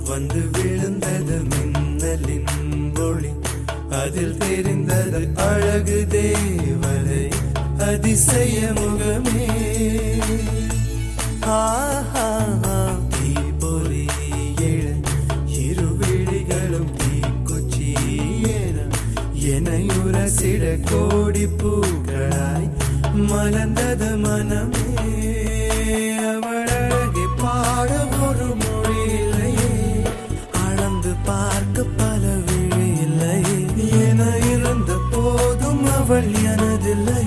வந்து விழுந்தது மின்னலின் ஒளி, அதில் தெரிந்தது அழகு தேவதை அதிசய முகமே. தீபொறி எழ இரு விழிகளும் தீக்குச்சி எனையுரசிட கோடி பூக்களாய் மலர்ந்தது மனமே. அவள் அழகை பாட ஒரு மொழி இல்லையே, அளந்து பார்க்க பல விழி இல்லையே. என இருந்த போதும் அவள் எனதில்லை.